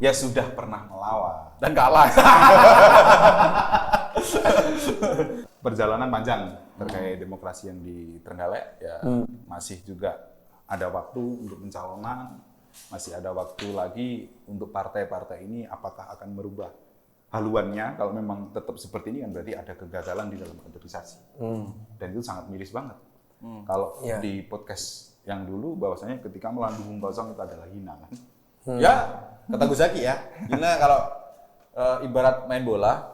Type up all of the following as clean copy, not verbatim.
ya sudah pernah melawan dan kalah. Perjalanan panjang terkait demokrasi yang di Trenggalek ya masih juga ada waktu untuk pencalonan, masih ada waktu lagi untuk partai-partai ini apakah akan merubah haluannya. Kalau memang tetap seperti ini kan berarti ada kegagalan di dalam kaderisasi. Dan itu sangat miris banget. Kalau di podcast yang dulu bahwasanya ketika melambung kosong itu adalah hina kan. Ya, kata Gus Zaki ya. Hina kalau ibarat main bola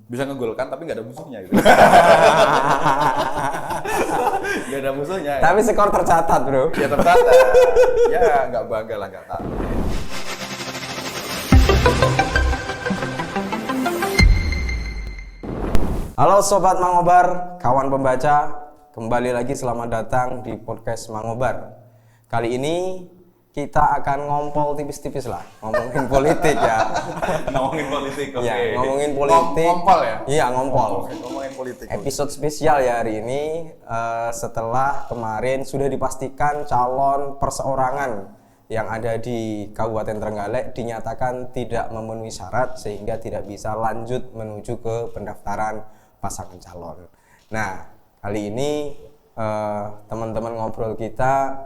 bisa ngegolkan tapi nggak ada musuhnya gitu. Nggak ada musuhnya. Tapi skor tercatat, Bro. Ya tercatat. Ya nggak bangga lah, nggak tahu. Halo Sobat Mangobar, kawan pembaca. Kembali lagi selamat datang di podcast Mangobar. Kali ini kita akan ngompol tipis-tipis lah, ngomongin politik ya. Ngomongin politik, oke. Ya, ngomongin politik. Ngompol ya? Iya, ngompol. Ngomongin politik. Episode spesial ya hari ini setelah kemarin sudah dipastikan calon perseorangan yang ada di Kabupaten Trenggalek dinyatakan tidak memenuhi syarat sehingga tidak bisa lanjut menuju ke pendaftaran pasangan calon. Nah, kali ini teman-teman ngobrol kita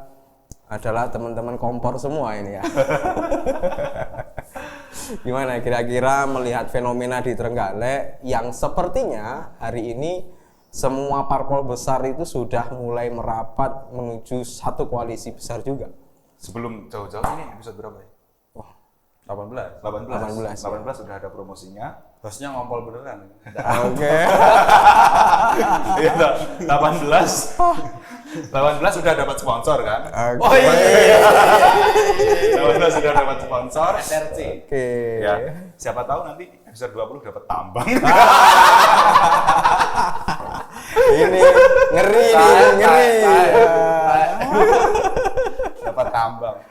adalah teman-teman kompor semua ini ya. Gimana kira-kira melihat fenomena di Trenggalek yang sepertinya hari ini semua parpol besar itu sudah mulai merapat menuju satu koalisi besar juga. Sebelum jauh-jauh ini episode berapa ya? Wah, 18. 18 sudah ada promosinya. Hostnya ngompol beneran. Oke. Iya, 18 sudah dapat sponsor kan? Oke. Oh iya. 18 sudah dapat sponsor. SRC. Oke. Ya, siapa tahu nanti episode 20 dapat tambang. Ini ngeri nih, ngeri. Dapat tambang.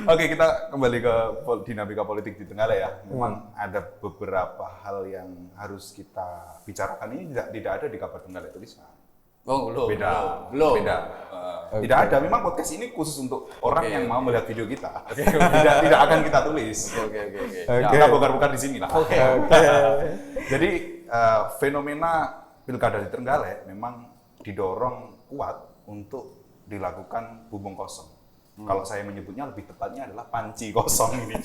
Oke, kita kembali ke dinamika politik di Trenggalek ya. Memang ada beberapa hal yang harus kita bicarakan. Ini tidak ada di kabar Trenggalek tulisan. Oh, belum. Beda. Okay. Tidak ada. Memang podcast ini khusus untuk orang yang mau melihat video kita. Tidak akan kita tulis. Oke. Kita bongkar-bongkar di sini lah. Oke. Jadi fenomena pilkada di Trenggalek memang didorong kuat untuk dilakukan bumbung kosong. Kalau saya menyebutnya lebih tepatnya adalah panci kosong ini.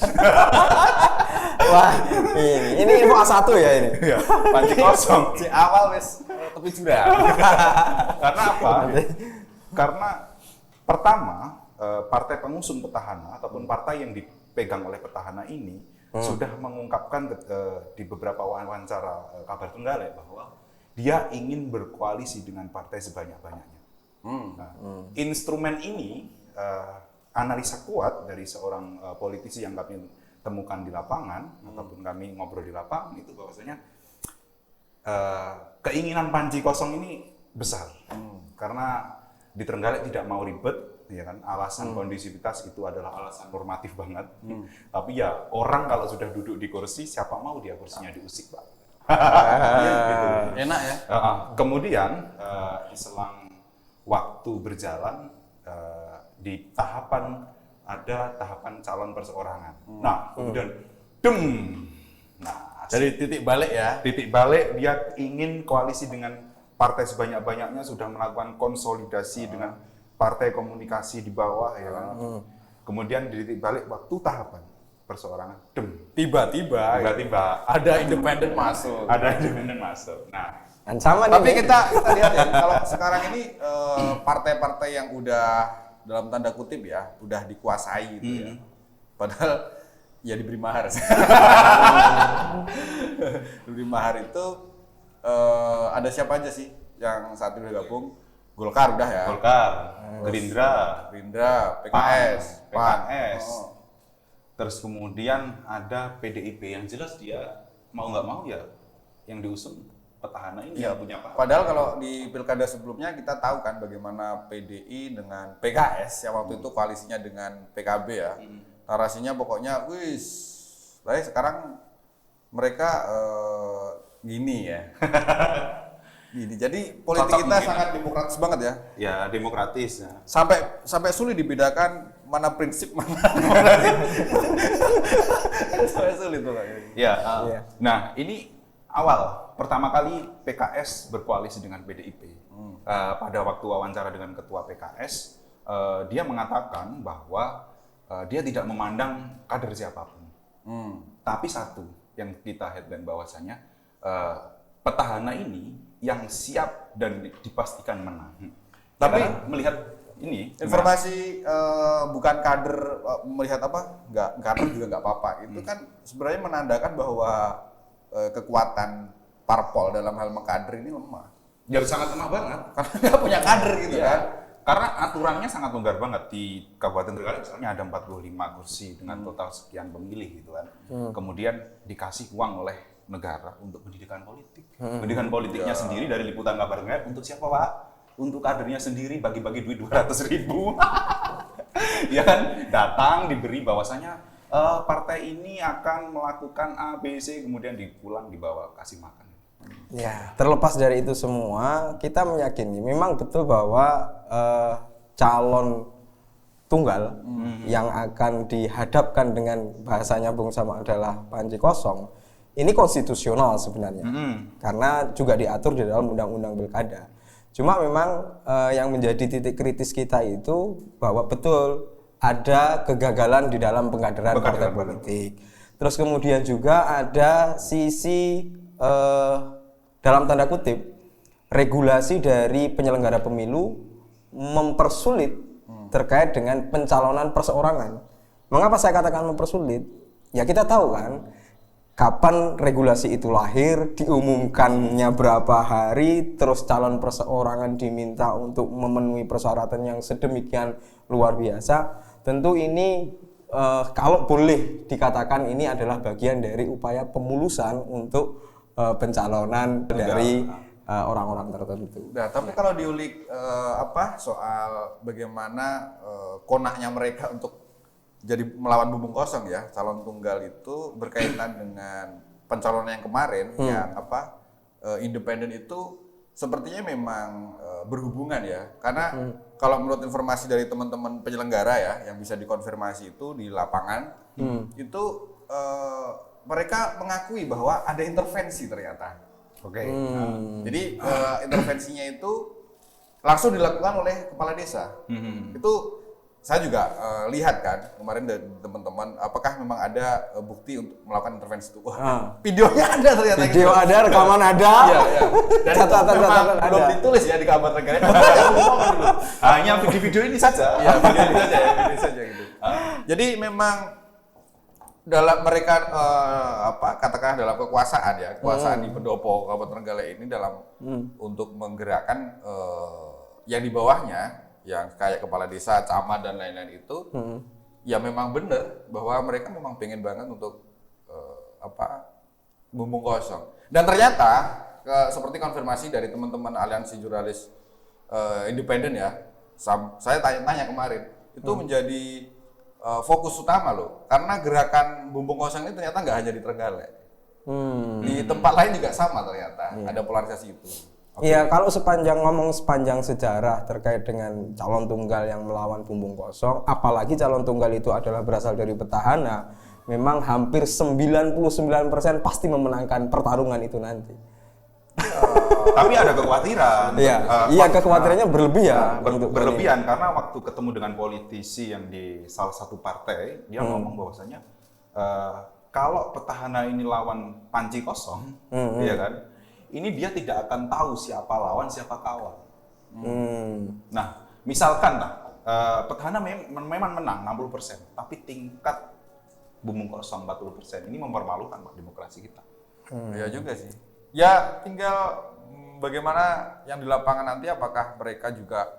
Wah, ini info A1 ya ini. Ya, panci kosong. Di awal wes tepi jurang. Karena apa? Karena pertama partai pengusung petahana ataupun partai yang dipegang oleh petahana ini sudah mengungkapkan di beberapa wawancara kabar Trenggalek bahwa dia ingin berkoalisi dengan partai sebanyak-banyaknya. Instrumen ini analisa kuat dari seorang politisi yang kami temukan di lapangan ataupun kami ngobrol di lapangan itu bahwasanya keinginan panci kosong ini besar karena di Trenggalek tidak mau ribet ya kan, alasan kondisivitas itu adalah alasan normatif banget. Tapi ya orang kalau sudah duduk di kursi siapa mau dia kursinya diusik Pak. Gitu. Enak ya. Kemudian selang waktu berjalan di ada tahapan calon perseorangan. Nah, kemudian Dari titik balik ya. titik balik dia ingin koalisi dengan partai sebanyak-banyaknya, sudah melakukan konsolidasi dengan partai komunikasi di bawah ya kan. Kemudian di titik balik waktu tahapan perseorangan, Tiba-tiba ada independen masuk. Nah, Ancaman Tapi ini. kita lihat ya, kalau sekarang ini partai-partai yang udah dalam tanda kutip ya, udah dikuasai gitu ya. Padahal ya diberi mahar. Diberi mahar itu ada siapa aja sih yang saat ini udah gabung? Golkar udah ya. Golkar, Gerindra, PKS, PAN. Terus kemudian ada PDIP yang jelas dia mau nggak mau ya yang diusung petahana ini ya punya apa? Padahal kalau di pilkada sebelumnya kita tahu kan bagaimana PDI dengan PKS yang waktu itu koalisinya dengan PKB ya. Narasinya pokoknya sekarang mereka gini ya. Gini. Jadi politik kita sangat demokratis banget ya. Ya demokratis ya. Sampai sulit dibedakan mana prinsip mana Sampai sulit tuh. Ya. Iya. Nah, ini awal pertama kali PKS berkoalisi dengan PDIP. Pada waktu wawancara dengan ketua PKS, dia mengatakan bahwa dia tidak memandang kader siapapun. Tapi satu yang kita headline bahwasanya petahana ini yang siap dan dipastikan menang. Tapi Karena melihat ini informasi bukan kader melihat apa? Nggak kader juga nggak apa-apa. Itu kan sebenarnya menandakan bahwa kekuatan parpol dalam hal mengkader ini lemah. ya sangat lemah banget. Karena nggak punya kader gitu Iya. kan. Karena aturannya sangat longgar banget di Kabupaten Trenggalek, misalnya ada 45 kursi dengan total sekian pemilih gitu kan. Kemudian dikasih uang oleh negara untuk pendidikan politik. Pendidikan politiknya sendiri dari Liputan Kabar Trenggalek untuk siapa, Pak? Untuk kadernya sendiri bagi-bagi duit 200.000. Ya kan, datang diberi bahwasanya partai ini akan melakukan A, B, C, kemudian dipulang dibawa kasih makan. Ya, terlepas dari itu semua, kita meyakini memang betul bahwa calon tunggal yang akan dihadapkan dengan bahasanya Bung Sama adalah panci kosong. Ini konstitusional sebenarnya, karena juga diatur di dalam Undang-Undang Pilkada. Cuma memang yang menjadi titik kritis kita itu bahwa betul ada kegagalan di dalam pengkaderan partai politik. Terus kemudian juga ada sisi dalam tanda kutip regulasi dari penyelenggara pemilu mempersulit terkait dengan pencalonan perseorangan. Mengapa saya katakan mempersulit? Ya kita tahu kan kapan regulasi itu lahir, diumumkannya berapa hari, terus calon perseorangan diminta untuk memenuhi persyaratan yang sedemikian luar biasa. Tentu ini kalau boleh dikatakan ini adalah bagian dari upaya pemulusan untuk pencalonan dari orang-orang tertentu. Nah, tapi kalau diulik soal bagaimana konaknya mereka untuk jadi melawan bumbung kosong ya, calon tunggal itu berkaitan dengan pencalonan yang kemarin yang independen itu sepertinya memang berhubungan ya, karena kalau menurut informasi dari teman-teman penyelenggara ya yang bisa dikonfirmasi itu di lapangan itu mereka mengakui bahwa ada intervensi ternyata. Oke. Jadi intervensinya itu langsung dilakukan oleh kepala desa. Itu saya juga lihat kan kemarin dari teman-teman, apakah memang ada bukti untuk melakukan intervensi itu? Wah, videonya ada ternyata. Video gitu. ada, rekaman ada, Iya, iya. Dan catatan memang belum ada. ditulis ya di kabar Trenggalek. Hanya video ini saja. Ya, video ini saja ya, video saja gitu. Jadi memang dalam mereka katakanlah dalam kekuasaan ya, kekuasaan di Pendopo Kabupaten Trenggalek ini dalam untuk menggerakkan yang di bawahnya yang kayak kepala desa, camat dan lain-lain itu ya memang benar bahwa mereka memang pengen banget untuk bumbung kosong. Dan ternyata seperti konfirmasi dari teman-teman aliansi jurnalis independen ya, saya tanya kemarin itu menjadi fokus utama loh, karena gerakan bumbung kosong ini ternyata nggak hanya di Trenggalek, di tempat lain juga sama ternyata ada polarisasi itu. Iya, kalau sepanjang sejarah terkait dengan calon tunggal yang melawan bumbung kosong, apalagi calon tunggal itu adalah berasal dari petahana, memang hampir 99% pasti memenangkan pertarungan itu nanti. Tapi ada kekhawatiran. Iya, kekhawatirannya berlebih ya. Berlebihan karena waktu ketemu dengan politisi yang di salah satu partai, dia ngomong bahwasanya kalau petahana ini lawan panci kosong, iya kan? Ini dia tidak akan tahu siapa lawan, siapa kawan. Nah, misalkan petahana memang menang 60%, tapi tingkat bumbung kosong 40%. Ini mempermalukan Pak demokrasi kita. Ya juga sih. Ya tinggal bagaimana yang di lapangan nanti, apakah mereka juga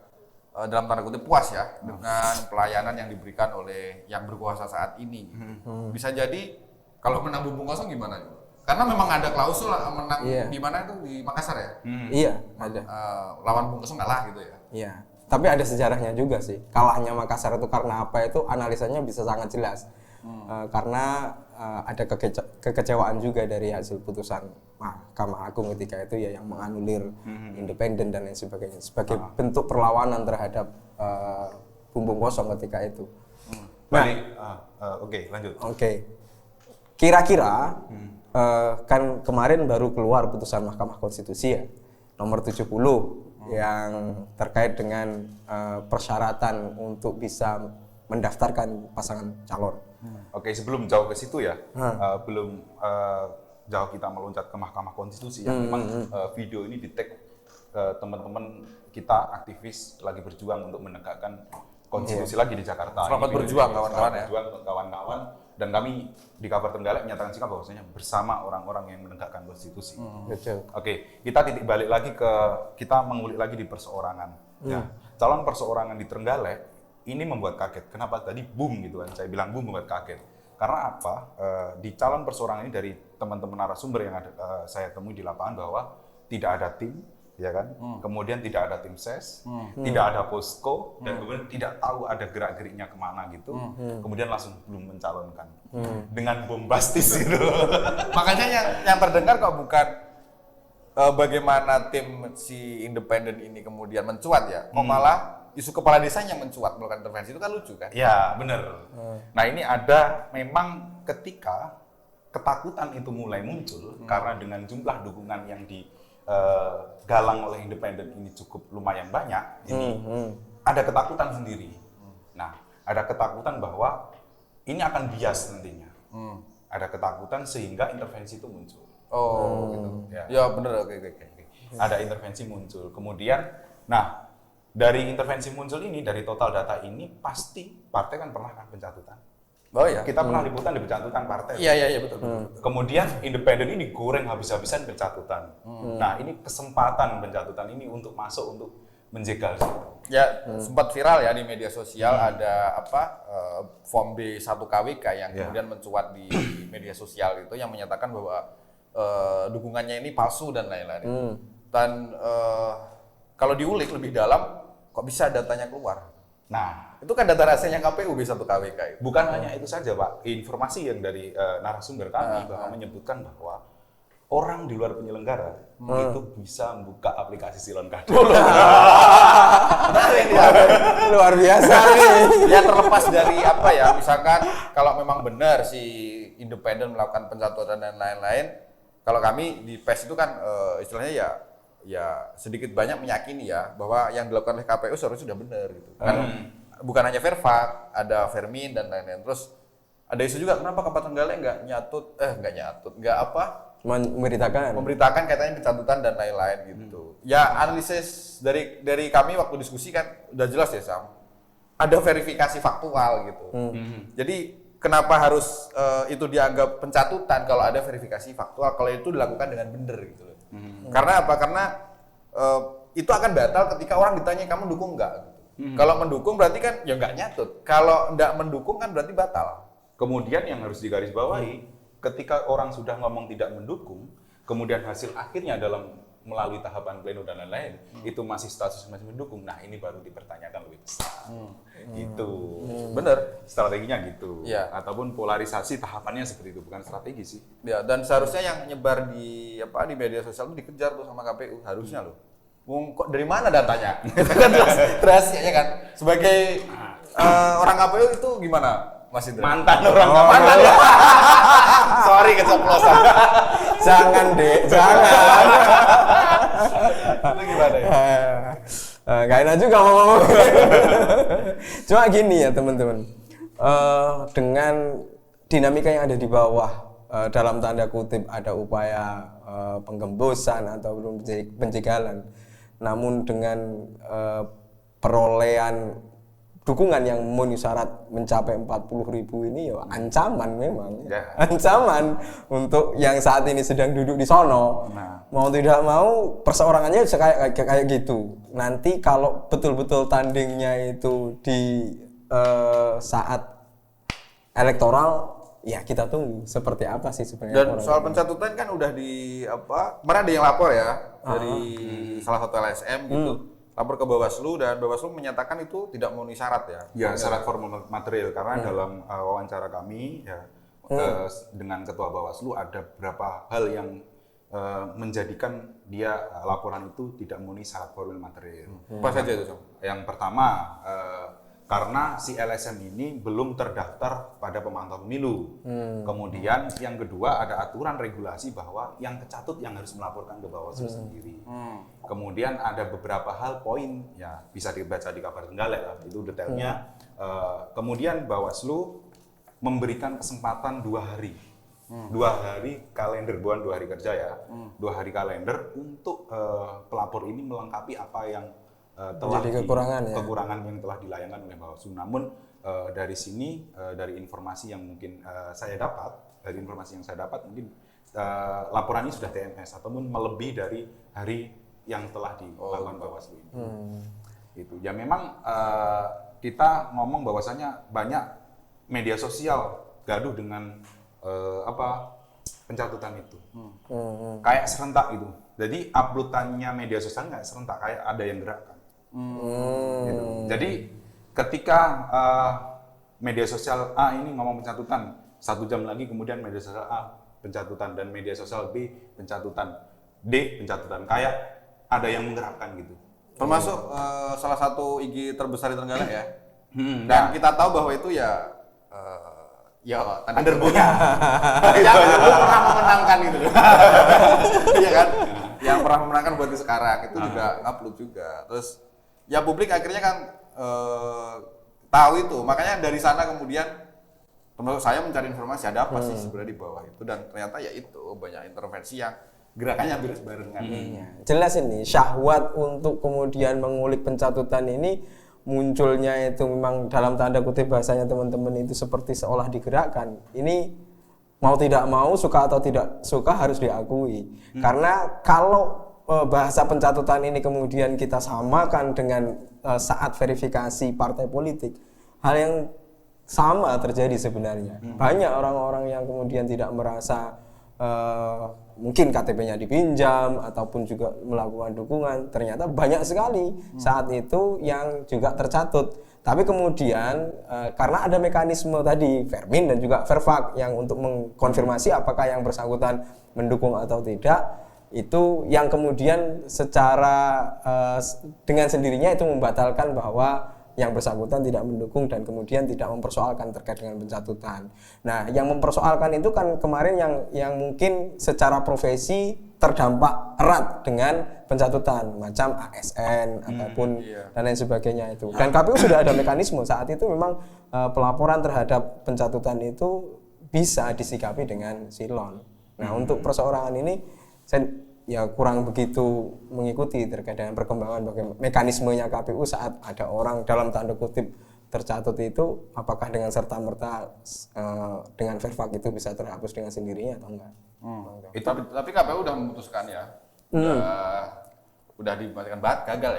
dalam tanda kutip puas ya dengan pelayanan yang diberikan oleh yang berkuasa saat ini. Bisa jadi kalau menang bumbung kosong gimana? Karena memang ada klausul menang di mana itu di Makassar ya? Iya, ada. Lawan bumbung kosong kalah gitu ya? Iya, tapi ada sejarahnya juga sih. Kalahnya Makassar itu karena apa itu analisanya bisa sangat jelas. Karena ada kekecewaan juga dari hasil putusan Mahkamah Agung ketika itu ya yang menganulir independen dan lain sebagainya sebagai bentuk perlawanan terhadap bumbung kosong ketika itu. Oke, lanjut. Oke. kira-kira kan kemarin baru keluar putusan Mahkamah Konstitusi ya nomor 70 yang terkait dengan persyaratan untuk bisa mendaftarkan pasangan calon. Oke, sebelum jauh ke situ ya, belum jauh kita meloncat ke Mahkamah Konstitusi yang memang video ini di-tag teman-teman kita aktivis lagi berjuang untuk menegakkan konstitusi lagi di Jakarta. Selamat Ini berjuang video, kawan-kawan selamat ya. berjuang kawan-kawan, dan kami di Kabar Trenggalek menyatakan sikap bahwasanya bersama orang-orang yang menegakkan konstitusi. Betul. Oke, kita titik balik lagi kita mengulik lagi di perseorangan. Ya, calon perseorangan di Trenggalek ini membuat kaget. Kenapa tadi boom gitu kan? Saya bilang boom membuat kaget. Karena apa? Di calon perseorangan ini dari teman-teman narasumber yang ada saya temui di lapangan bahwa tidak ada tim, ya kan? Kemudian tidak ada tim ses, tidak ada posko, dan kemudian tidak tahu ada gerak-geriknya kemana gitu. Kemudian langsung belum mencalonkan dengan bombastis gitu. Makanya yang terdengar kok bukan bagaimana tim si independen ini kemudian mencuat ya, kok malah isu kepala desanya mencuat melakukan intervensi, itu kan lucu kan? Ya, benar. Nah, ini ada memang ketika ketakutan itu mulai muncul karena dengan jumlah dukungan yang digalang oleh independen ini cukup lumayan banyak, ini ada ketakutan sendiri. Nah, ada ketakutan bahwa ini akan bias nantinya. Ada ketakutan sehingga intervensi itu muncul. Oh, gitu. Ya benar, oke. Ada intervensi muncul. Kemudian, nah, dari intervensi muncul ini, dari total data ini, pasti partai kan pernah kan pencatutan. Oh ya. Kita pernah liputan di pencatutan partai. Iya betul. Kemudian independen ini goreng habis-habisan pencatutan. Nah, ini kesempatan pencatutan ini untuk masuk untuk menjegal. Ya, sempat viral ya di media sosial ada form B1 KWK yang kemudian mencuat di media sosial itu yang menyatakan bahwa dukungannya ini palsu dan lain-lain. Dan kalau diulik lebih dalam, kok bisa datanya keluar? Nah, Itu kan data rahasianya KPU B1 KWK itu. bukan hanya itu saja, Pak. Informasi yang dari narasumber kami bahwa menyebutkan bahwa orang di luar penyelenggara itu bisa membuka aplikasi Silon Kado. Luar biasa nih. Ya terlepas dari apa ya, misalkan kalau memang benar si independen melakukan pencatutan dan lain-lain, kalau kami di PES itu kan istilahnya ya sedikit banyak meyakini ya bahwa yang dilakukan oleh KPU seharusnya sudah benar gitu. Kan bukan hanya Verfak, ada Vermin dan lain-lain. Terus ada isu juga kenapa Kabupaten Trenggalek nggak memberitakan katanya pencatutan dan lain-lain gitu. Ya analisis dari kami waktu diskusi kan udah jelas ya Sam. Ada verifikasi faktual gitu. Jadi kenapa harus itu dianggap pencatutan kalau ada verifikasi faktual, kalau itu dilakukan dengan benar gitu loh. Karena apa? Karena itu akan batal ketika orang ditanya kamu dukung nggak gitu. Kalau mendukung berarti kan ya nggak nyatut. Kalau nggak mendukung kan berarti batal. Kemudian yang harus digarisbawahi, ketika orang sudah ngomong tidak mendukung, kemudian hasil akhirnya melalui tahapan pleno dan lain-lain, itu masih status masih mendukung. Nah, ini baru dipertanyakan lebih besar. Gitu. Bener. Strateginya gitu. Ya. Ataupun polarisasi tahapannya seperti itu, bukan strategi sih. Ya, dan seharusnya yang nyebar di media sosial itu dikejar tuh sama KPU, harusnya loh. Kok dari mana datanya? Itu kan rahasianya kan. Sebagai orang KPU itu gimana, Mas Indra? Mantan orang mantan. Sorry keceplosan. Jangan, Dek, jangan. Itu gimana ya? Gak enak juga ngomong. Cuma gini ya teman-teman, dengan dinamika yang ada di bawah, dalam tanda kutip ada upaya penggembosan atau pencegalan, namun dengan perolehan dukungan yang memenuhi syarat mencapai 40.000 ini ya ancaman memang. Ancaman untuk yang saat ini sedang duduk di sono. Mau tidak mau perseorangannya bisa kayak gitu. Nanti kalau betul-betul tandingnya itu di saat elektoral, ya kita tunggu seperti apa sih sebenarnya. Dan soal pencatutan kan udah kemarin ada yang lapor ya dari salah satu LSM gitu. Lapor ke Bawaslu dan Bawaslu menyatakan itu tidak memenuhi syarat ya. Ya, syarat formal material karena dalam wawancara kami ya dengan Ketua Bawaslu ada beberapa hal yang menjadikan dia laporan itu tidak memenuhi syarat formal material. Apa saja itu, Sam? Yang pertama karena si LSM ini belum terdaftar pada pemantau pemilu. Kemudian yang kedua ada aturan regulasi bahwa yang kecatut yang harus melaporkan ke Bawaslu sendiri. Kemudian ada beberapa hal poin ya bisa dibaca di kabar Trenggalek lah, itu detailnya. Kemudian Bawaslu memberikan kesempatan 2 hari. 2 hari kalender, bukan 2 hari kerja ya. 2 hari kalender untuk pelapor ini melengkapi apa yang telah jadi kekurangan kekurangan yang telah dilayangkan oleh Bawaslu. Namun dari sini dari informasi yang mungkin saya dapat, mungkin laporan ini sudah TMS ataupun melebihi dari hari yang telah dilakukan Bawaslu ini. Itu ya memang kita ngomong bahwasanya banyak media sosial gaduh dengan pencatutan itu. Kayak serentak gitu. Jadi uploadannya media sosial nggak serentak, kayak ada yang gerakkan. Gitu. Jadi ketika media sosial A ini ngomong pencatutan, 1 jam lagi kemudian media sosial A pencatutan dan media sosial B pencatutan, D pencatutan, kayak ada yang menggerakkan gitu. Termasuk salah satu IG terbesar di Trenggalek ya. Dan kita tahu bahwa itu ya Underbook-nya. yang pernah memenangkan gitu loh. Iya kan? Yang pernah memenangkan buat di sekarang itu juga upload juga. Terus ya publik akhirnya kan tahu itu. Makanya dari sana kemudian termasuk saya mencari informasi ada apa sih sebenarnya di bawah itu, dan ternyata ya itu banyak intervensi yang gerakannya hampir barengan. Jelas ini syahwat untuk kemudian mengulik pencatutan ini munculnya itu memang dalam tanda kutip bahasanya teman-teman itu seperti seolah digerakkan. Ini mau tidak mau, suka atau tidak suka harus diakui. Karena kalau bahasa pencatutan ini kemudian kita samakan dengan saat verifikasi partai politik, hal yang sama terjadi sebenarnya. Banyak orang-orang yang kemudian tidak merasa mungkin KTP-nya dipinjam ataupun juga melakukan dukungan, ternyata banyak sekali saat itu yang juga tercatut. Tapi kemudian karena ada mekanisme tadi Vermin dan juga Verfak yang untuk mengkonfirmasi apakah yang bersangkutan mendukung atau tidak, itu yang kemudian secara dengan sendirinya itu membatalkan bahwa yang bersangkutan tidak mendukung dan kemudian tidak mempersoalkan terkait dengan pencatutan. Nah, yang mempersoalkan itu kan kemarin yang mungkin secara profesi terdampak erat dengan pencatutan, macam ASN ataupun dan lain sebagainya itu. Dan KPU sudah ada mekanisme saat itu memang pelaporan terhadap pencatutan itu bisa disikapi dengan silon. Nah, untuk perseorangan ini saya ya kurang begitu mengikuti terkait dengan perkembangan bagaimana mekanismenya KPU saat ada orang dalam tanda kutip tercatut itu, apakah dengan serta-merta dengan Verfak itu bisa terhapus dengan sendirinya atau enggak. Tapi KPU udah memutuskan ya, udah dipastikan gagal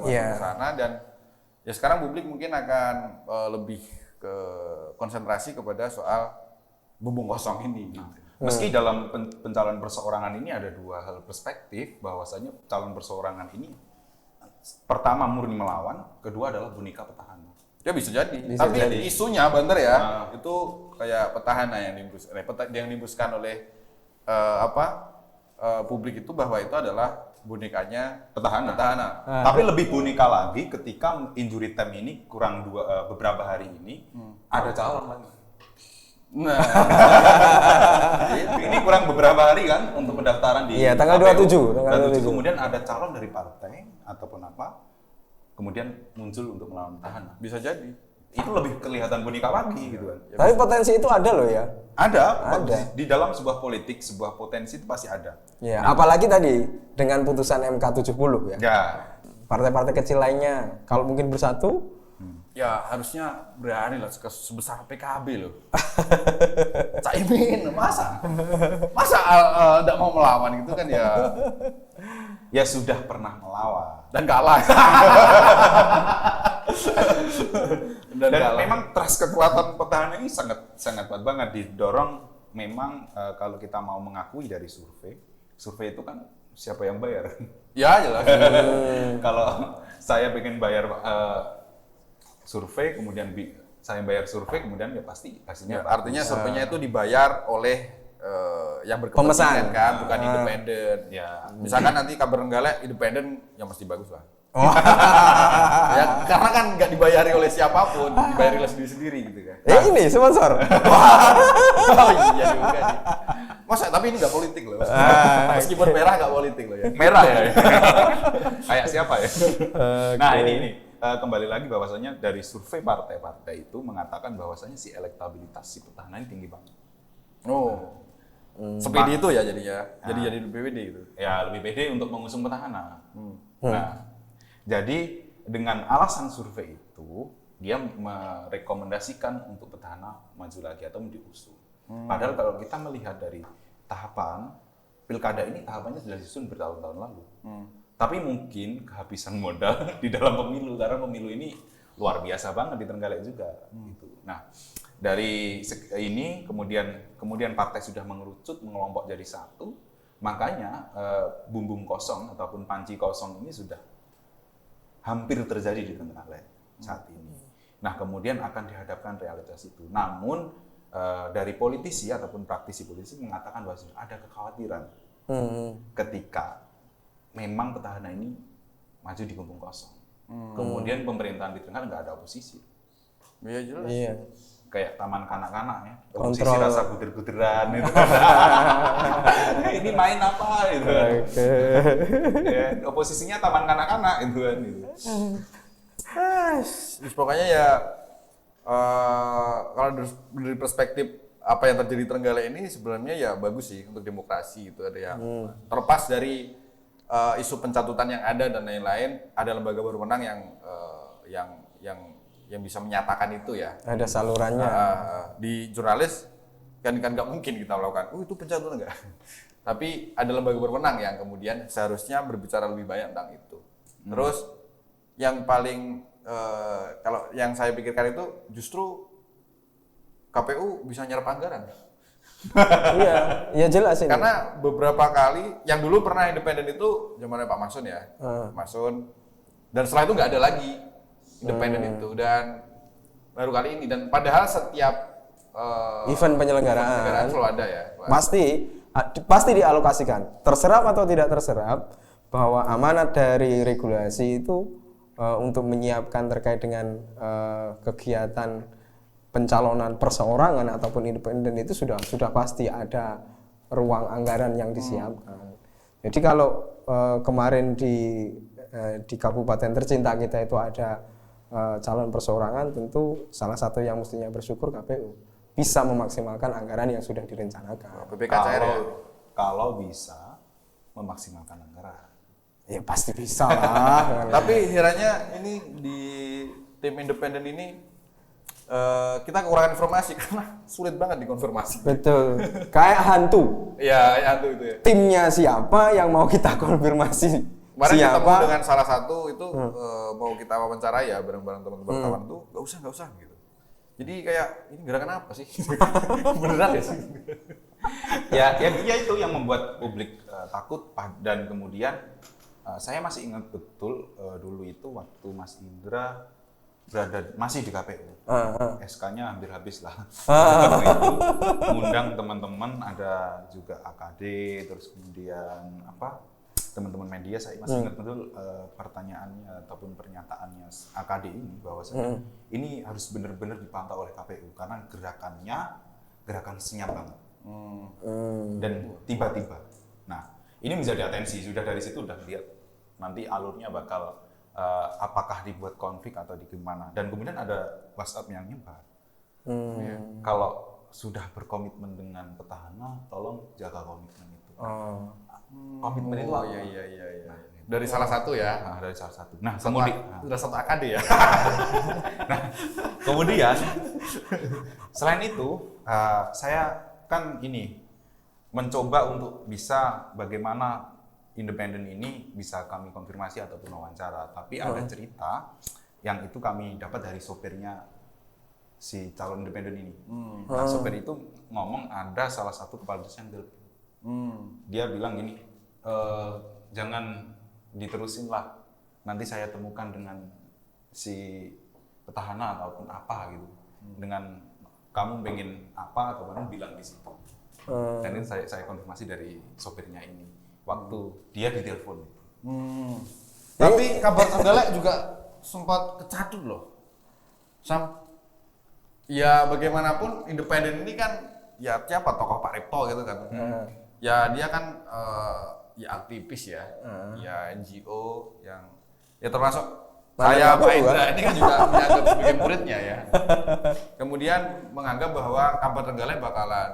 untuk masuk ke sana, dan ya sekarang publik mungkin akan lebih ke konsentrasi kepada soal bumbung kosong ini. Meski dalam pencalonan perseorangan ini ada 2 hal perspektif, bahwasanya calon perseorangan ini pertama murni melawan, kedua adalah boneka petahana. Ya bisa jadi. Tapi isunya bener ya, itu kayak petahana yang diimbuskan oleh publik itu, bahwa itu adalah bonekanya petahana. Tapi lebih boneka lagi ketika injury time ini kurang beberapa hari ini ada calon lagi. Nah, ini kurang beberapa hari kan untuk pendaftaran di tanggal 27. Kemudian ada calon dari partai ataupun apa, kemudian muncul untuk melawan petahana. bisa jadi. Itu lebih kelihatan boneka lagi gitu kan. Tapi potensi itu ada loh ya. Ada. Di dalam sebuah politik, sebuah potensi itu pasti ada. Ya, apalagi tadi dengan putusan MK 70 ya. Ya. Partai-partai kecil lainnya kalau mungkin bersatu Ya harusnya berani lah sebesar PKB loh. Caimin masa tidak mau melawan gitu kan ya. Ya sudah pernah melawan Dan kalah. dan memang trust kekuatan petahana ini sangat kuat banget, didorong memang kalau kita mau mengakui dari survei itu kan siapa yang bayar? Ya jelas. Kalau saya pengen bayar survei, kemudian saya bayar survei, kemudian ya pasti hasilnya. Artinya surveinya itu dibayar oleh yang berkepentingan kan, bukan independen. Ya. Misalkan nanti Kabar Trenggalek independen, ya mesti bagus lah. Ya, karena kan nggak dibayari oleh siapapun, dibayari oleh sendiri gitu kan. Ini sponsor. Oh iya juga nih. Masa tapi ini nggak politik loh. Meskipun merah nggak politik loh ya. Merah ya. Kayak siapa ya? Nah ini kembali lagi bahwasanya dari survei partai-partai itu mengatakan bahwasanya si elektabilitas si petahana ini tinggi banget. Oh. Sepedi itu ya jadinya. Jadi BPD itu. Ya lebih pede untuk mengusung petahana. Nah, jadi dengan alasan survei itu dia merekomendasikan untuk petahana maju lagi atau diusung. Padahal kalau kita melihat dari tahapan pilkada ini tahapannya sudah disusun bertahun-tahun lalu. Tapi mungkin kehabisan modal di dalam pemilu karena pemilu ini luar biasa banget di Trenggalek juga. Gitu. Nah, dari ini kemudian partai sudah mengerucut mengelompok jadi satu, makanya bumbung kosong ataupun panci kosong ini sudah hampir terjadi di Trenggalek saat ini. Nah, kemudian akan dihadapkan realitas itu. Namun dari politisi ataupun praktisi politisi mengatakan bahwa ada kekhawatiran ketika memang petahana ini maju di bumbung kosong. Kemudian pemerintahan di Trenggalek nggak ada oposisi. Iya jelas. Iya. Kayak taman kanak-kanak ya, oposisi Kontrol. rasa buder-buderan itu. Ini main apa itu? Ya, oposisinya taman kanak-kanak itu kan gitu. Terus pokoknya ya kalau dari perspektif apa yang terjadi di Trenggalek ini sebenarnya ya bagus sih untuk demokrasi itu ada yang terlepas dari isu pencatutan yang ada dan lain-lain, ada lembaga berwenang yang bisa menyatakan itu ya. Ada salurannya. Di jurnalis kan nggak mungkin kita melakukan, itu pencatutan enggak. Tapi ada lembaga berwenang yang kemudian seharusnya berbicara lebih banyak tentang itu. Terus yang paling kalau yang saya pikirkan itu justru KPU bisa nyerap anggaran. Iya, ya jelas ini. Karena beberapa kali yang dulu pernah independen itu zamannya Pak Masun ya, Masun. Dan setelah itu nggak ada lagi independen itu dan baru kali ini dan padahal setiap event penyelenggaraan selalu ada ya. pasti dialokasikan. Terserap atau tidak terserap bahwa amanat dari regulasi itu untuk menyiapkan terkait dengan kegiatan pencalonan perseorangan ataupun independen itu sudah pasti ada ruang anggaran yang disiapkan. Jadi kalau kemarin di kabupaten tercinta kita itu ada calon perseorangan, tentu salah satu yang mestinya bersyukur KPU bisa memaksimalkan anggaran yang sudah direncanakan. BPKCR ya. Kalau bisa memaksimalkan anggaran. Ya pasti bisa lah. Tapi kiranya ini di tim independen ini kita kekurangan informasi karena sulit banget dikonfirmasi. Betul. Kayak hantu. Iya, hantu itu ya. Timnya siapa yang mau kita konfirmasi? Kemarin siapa? ketemu dengan salah satu itu mau kita wawancara ya bareng-bareng teman-teman kawan tuh nggak usah gitu. Jadi kayak ini gerakan apa sih? Beneran ya sih? ya itu yang membuat publik takut dan kemudian saya masih ingat betul dulu itu waktu Mas Indra masih di KPU. SK-nya hampir habis lah. Waktu itu mengundang teman-teman, ada juga AKD, terus kemudian teman-teman media. Saya masih ingat betul pertanyaannya ataupun pernyataannya AKD ini bahwasanya ini harus benar-benar dipantau oleh KPU karena gerakan senyap banget. Dan tiba-tiba. Nah, ini menjadi atensi. Sudah dari situ udah lihat nanti alurnya bakal apakah dibuat konflik atau di gimana. Dan kemudian ada WhatsApp yang nyebar. Ya, kalau sudah berkomitmen dengan petahana, tolong jaga komitmen itu. Komitmen itu apa? Iya. Dari salah satu ya. Nah, dari salah satu. Nah, kemudian Udah satu AKD ya. kemudian selain itu saya kan ini mencoba untuk bisa bagaimana independen ini bisa kami konfirmasi ataupun wawancara, tapi ada cerita yang itu kami dapat dari sopirnya si calon independen ini. Nah, sopir itu ngomong ada salah satu kepala desa yang telepon. Dia bilang gini, jangan diterusin lah, nanti saya temukan dengan si petahana ataupun apa gitu, dengan kamu pengen apa atau kamu bilang di situ. Dan itu saya konfirmasi dari sopirnya ini waktu dia ditelepon. Tapi kabar Trenggalek juga sempat kecatut loh. Ya bagaimanapun independen ini kan ya siapa tokoh Pak Repto gitu kan. Ya dia kan ya aktivis ya, ya NGO yang ya termasuk saya Pak Indra ini kan juga dianggap sebagai muridnya ya. Kemudian menganggap bahwa kabar Trenggalek bakalan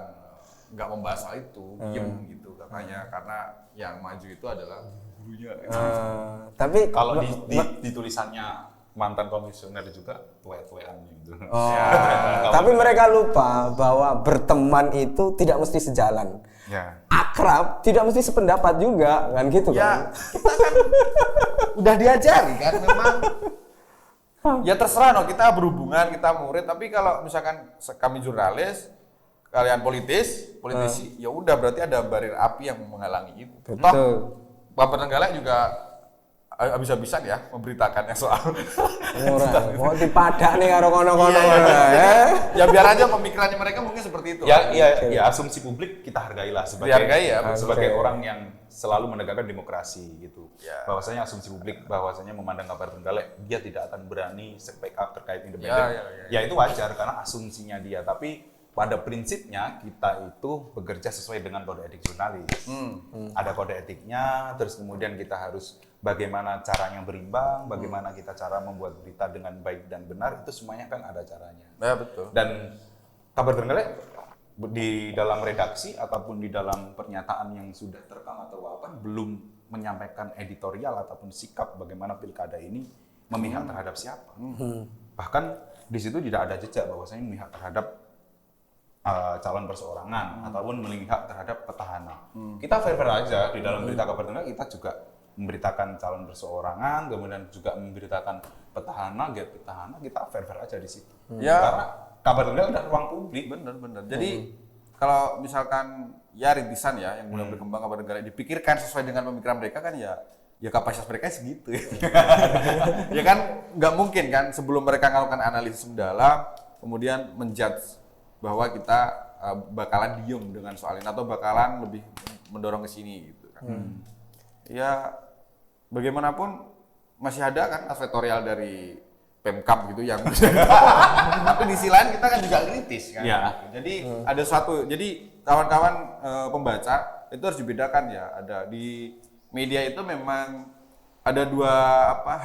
nggak membahas soal itu, diem gitu katanya, karena yang maju itu adalah gurunya. Tapi Kalau di tulisannya mantan komisioner juga tuwe-tuwean gitu. tapi mereka lupa bahwa berteman itu tidak mesti sejalan. Ya. Akrab tidak mesti sependapat juga, kan gitu Ya kan? kita kan udah diajari kan memang. Ya terserah no, kita berhubungan, kita murid, tapi kalau misalkan kami jurnalis, kalian politisi, ya udah berarti ada barir api yang menghalangi itu. Betul. Toh, Bapak Trenggalek juga habis-habisan ya memberitakannya soal. Ora, mau dipadak nih karo kono-kono Ya biar aja pemikirannya mereka mungkin seperti itu. Ya asumsi publik kita hargailah sebagai Dihargai ya, sebagai oke. orang yang selalu menegakkan demokrasi gitu. Ya. Bahwasanya asumsi publik bahwasanya memandang kabar Trenggalek dia tidak akan berani speak up terkait independen. Ya. Ya itu wajar karena asumsinya dia, tapi pada prinsipnya kita itu bekerja sesuai dengan kode etik jurnalis. Ada kode etiknya, terus kemudian kita harus bagaimana caranya berimbang, bagaimana kita cara membuat berita dengan baik dan benar, itu semuanya kan ada caranya. Ya betul. Dan kabar Trenggalek di dalam redaksi ataupun di dalam pernyataan yang sudah terekam atau apa belum menyampaikan editorial ataupun sikap bagaimana pilkada ini memihak terhadap siapa. Bahkan di situ tidak ada jejak bahwasanya memihak terhadap calon perseorangan ataupun memihak terhadap petahana. Kita fair-fair aja di dalam berita kabar Trenggalek, kita juga memberitakan calon perseorangan, kemudian juga memberitakan petahana, kita fair-fair aja di situ. Ya. Karena kabar Trenggalek adalah ruang publik. Bener. Jadi kalau misalkan ya rintisan ya yang mulai berkembang kabar Trenggalek dipikirkan sesuai dengan pemikiran mereka kan ya kapasitas mereka segitu ya. Ya kan nggak mungkin kan sebelum mereka melakukan analisis mendalam kemudian menjudge bahwa kita bakalan diem dengan soal ini atau bakalan lebih mendorong ke sini gitu kan. Ya bagaimanapun masih ada kan advertorial dari Pemkab gitu yang tapi di sisi lain kita kan juga kritis kan. Ya. Jadi ada jadi kawan-kawan pembaca itu harus dibedakan ya. Ada di media itu memang ada dua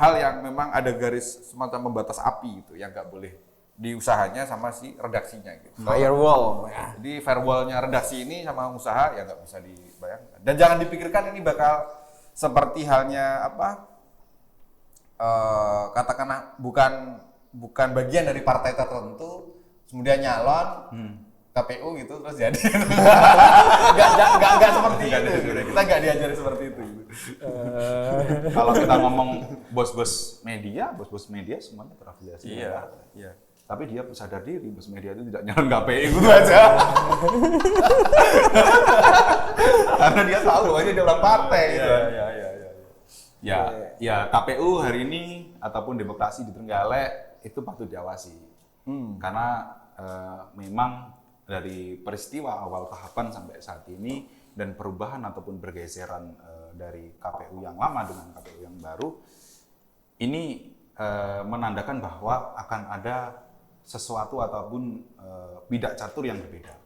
hal yang memang ada garis semacam pembatas api itu yang nggak boleh di usahanya sama si redaksinya gitu. Firewall. Jadi firewall-nya redaksi ini sama usaha ya nggak bisa dibayangkan. Dan jangan dipikirkan ini bakal seperti halnya katakanlah bukan bagian dari partai tertentu kemudian nyalon KPU gitu terus jadi nggak seperti itu. Kita nggak diajari seperti itu. Kalau kita ngomong bos-bos media semuanya terafiliasi. Iya. Tapi dia sadar diri bos media itu tidak nyalon KPU gitu aja. Karena dia tahu bahwa dia orang partai gitu. Ya, KPU hari ini ataupun demokrasi di Trenggalek itu patut diawasi. Karena memang dari peristiwa awal tahapan sampai saat ini dan perubahan ataupun pergeseran dari KPU yang lama dengan KPU yang baru ini menandakan bahwa akan ada sesuatu ataupun bidak catur yang berbeda.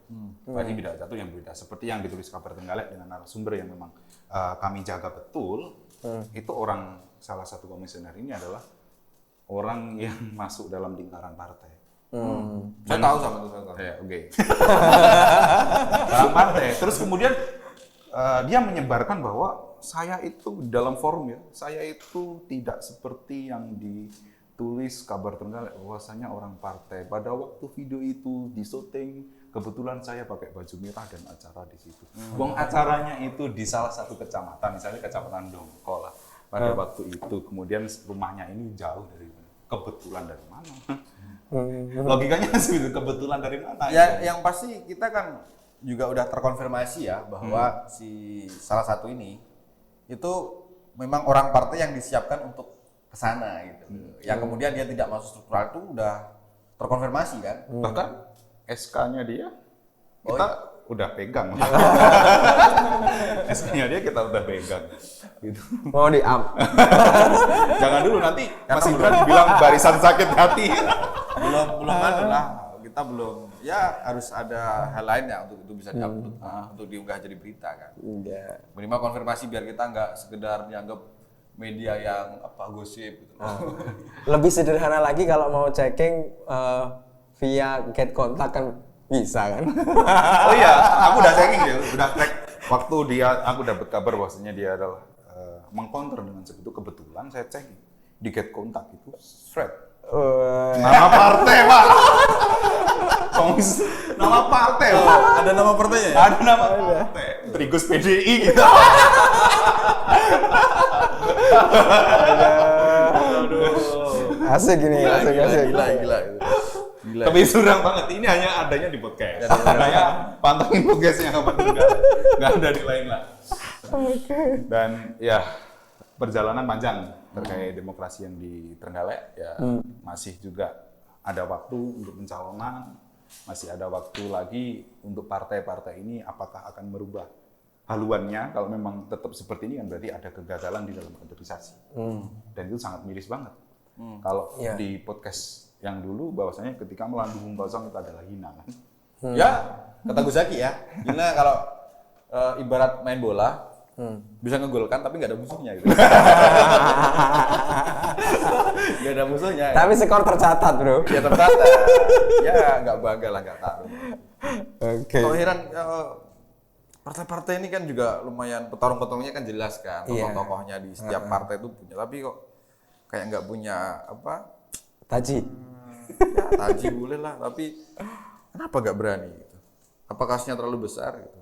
Berarti bidak catur yang berbeda. Seperti yang ditulis kabar Trenggalek dengan narasumber yang memang kami jaga betul. Itu salah satu komisioner ini adalah orang yang masuk dalam lingkaran partai. Saya tahu sama itu. Ya, oke. Dalam partai. Terus kemudian dia menyebarkan bahwa saya itu dalam forum ya, saya itu tidak seperti yang ditulis kabar Trenggalek bahwasanya orang partai. Pada waktu video itu disyuting, kebetulan saya pakai baju merah dan acara di situ. Wong acaranya itu di salah satu kecamatan, misalnya kecamatan Dongkol lah. Pada waktu itu, kemudian rumahnya ini jauh dari kebetulan dari mana? Logikanya sih kebetulan dari mana? Ya, yang pasti kita kan juga udah terkonfirmasi ya bahwa si salah satu ini itu memang orang partai yang disiapkan untuk kesana gitu. Yang kemudian dia tidak masuk struktural itu udah terkonfirmasi kan. Bahkan SK-nya dia, udah pegang. SK-nya dia kita udah pegang. Gitu. Mau di-up. Jangan dulu nanti Mas Ibran bilang barisan sakit hati. belum ada lah, kita belum, ya harus ada hal lain ya untuk itu bisa diupload, untuk diunggah jadi berita kan. Iya. Minimal konfirmasi biar kita nggak sekedar dianggap media yang gosip gitu. Lebih sederhana lagi kalau mau checking via get kontak kan bisa kan? Oh iya, aku udah checking ya, udah cek waktu aku dapat kabar bahwasanya dia adalah mengcounter dengan segitu, kebetulan saya cek di get kontak itu thread. Nama partai, Pak. Nama partai, Pak. Ada nama partainya ya? Ada nama partai. Trigus PDI gitu. Asik gini, asik. Gila. Tapi surang banget. Ini hanya adanya di podcast. Makanya pantengin podcastnya nggak ada di lain lah. Dan ya perjalanan panjang terkait demokrasi yang di Trenggalek ya masih juga ada waktu untuk pencalonan, masih ada waktu lagi untuk partai-partai ini apakah akan merubah haluannya. Kalau memang tetap seperti ini kan berarti ada kegagalan di dalam kaderisasi. Dan itu sangat miris banget. Kalau di podcast yang dulu bahwasanya ketika melambung kosong itu adalah hina kan. Ya, kata Gus Zaki ya, hina kalau ibarat main bola, bisa ngegolkan tapi nggak ada musuhnya gitu. Nggak ada musuhnya. Tapi skor tercatat, Bro. Ya tercatat. Ya nggak bangga lah, nggak tahu. Oke. Kalau heran partai-partai ini kan juga lumayan petarung-petarungnya kan jelas kan, tokoh-tokohnya di setiap partai itu punya. Tapi kok kayak nggak punya apa? Taji. Ya, taji boleh lah, tapi kenapa nggak berani gitu? Apa kasusnya terlalu besar gitu?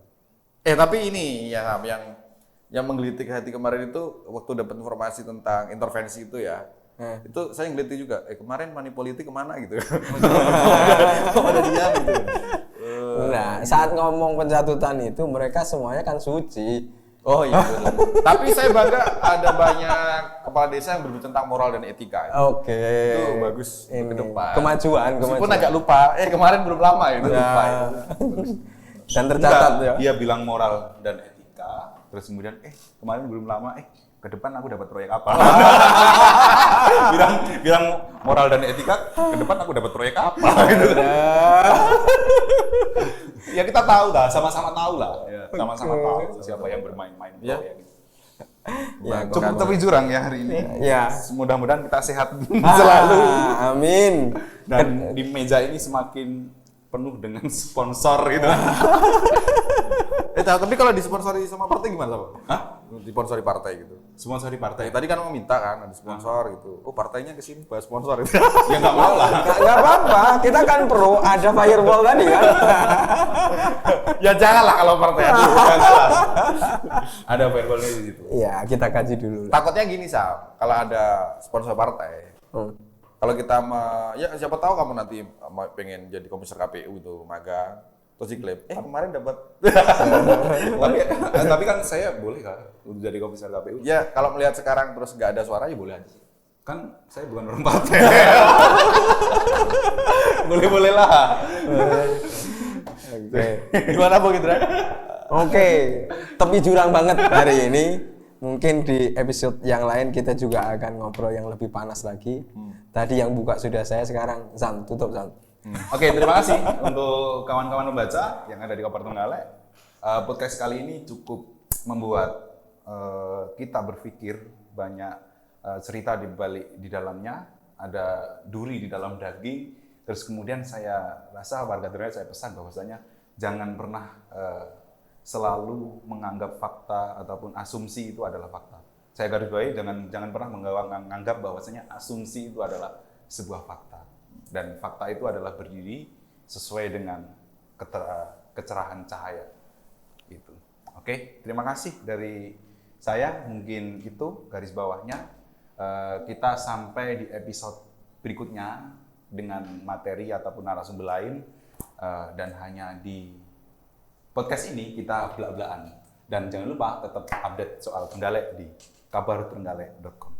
Tapi ini ya yang menggelitik hati kemarin itu waktu dapat informasi tentang intervensi itu ya. Itu saya nggelitik juga. Kemarin money politik kemana gitu? Kok ada dia gitu? Nah, saat ngomong pencatutan itu mereka semuanya kan suci. Oh iya benar. Tapi saya bangga ada banyak kepala desa yang berbicara tentang moral dan etika. Oke. Itu bagus ke depan. Kemajuan. Meskipun agak lupa. Kemarin belum lama itu lupa. Dan tercatat ya. Dia bilang moral dan etika, terus kemudian kemarin belum lama ke depan aku dapat proyek apa? bilang moral dan etika, ke depan aku dapat proyek apa gitu. Ya kita tahu lah, sama-sama tahu lah. Sama-sama tahu siapa yang bermain-main proyek. Ya, cukup tapi jurang ya hari ini. Ya. Mudah-mudahan kita sehat selalu. Amin. Dan di meja ini semakin penuh dengan sponsor gitu. Tapi kalau disponsori sama partai gimana, Pak? Hah? Disponsori partai gitu. Sponsor di partai. Tadi kan meminta kan ada sponsor gitu. Oh, partainya ke sini bahas sponsor itu. Ya nggak mau lah. Nggak apa-apa, kita kan perlu ada firewall tadi kan. Ya janganlah kalau partai itu. Ada firewall-nya di situ. Iya, kita kaji dulu. Takutnya gini, Sam. Kalau ada sponsor partai. Kalau kita ya siapa tahu kamu nanti pengen jadi komisar KPU itu magang. Terus diklaim, kemarin dapat. tapi kan saya boleh kan untuk jadi komisar KPU. Ya kalau melihat sekarang terus nggak ada suara ya boleh aja. Kan saya bukan orang partai. Boleh-boleh lah. Oke. Gimana Bang Indra? Oke, tepi jurang banget hari ini. Mungkin di episode yang lain kita juga akan ngobrol yang lebih panas lagi. Tadi yang buka sudah saya, sekarang Zam, tutup Zam. Oke, terima kasih untuk kawan-kawan membaca yang ada di Kabar Trenggalek. Podcast kali ini cukup membuat kita berpikir banyak cerita di dalamnya, ada duri di dalam daging. Terus kemudian saya rasa warga Trenggalek saya pesan bahwasanya jangan pernah selalu menganggap fakta ataupun asumsi itu adalah fakta. Saya garis bawahi jangan pernah menganggap bahwasanya asumsi itu adalah sebuah fakta. Dan fakta itu adalah berdiri sesuai dengan kecerahan cahaya. Gitu. Oke, terima kasih dari saya. Mungkin itu garis bawahnya. Kita sampai di episode berikutnya dengan materi ataupun narasumber lain. Dan hanya di podcast ini kita belak-belakan. Dan jangan lupa tetap update soal Trenggalek di kabartrenggalek.com.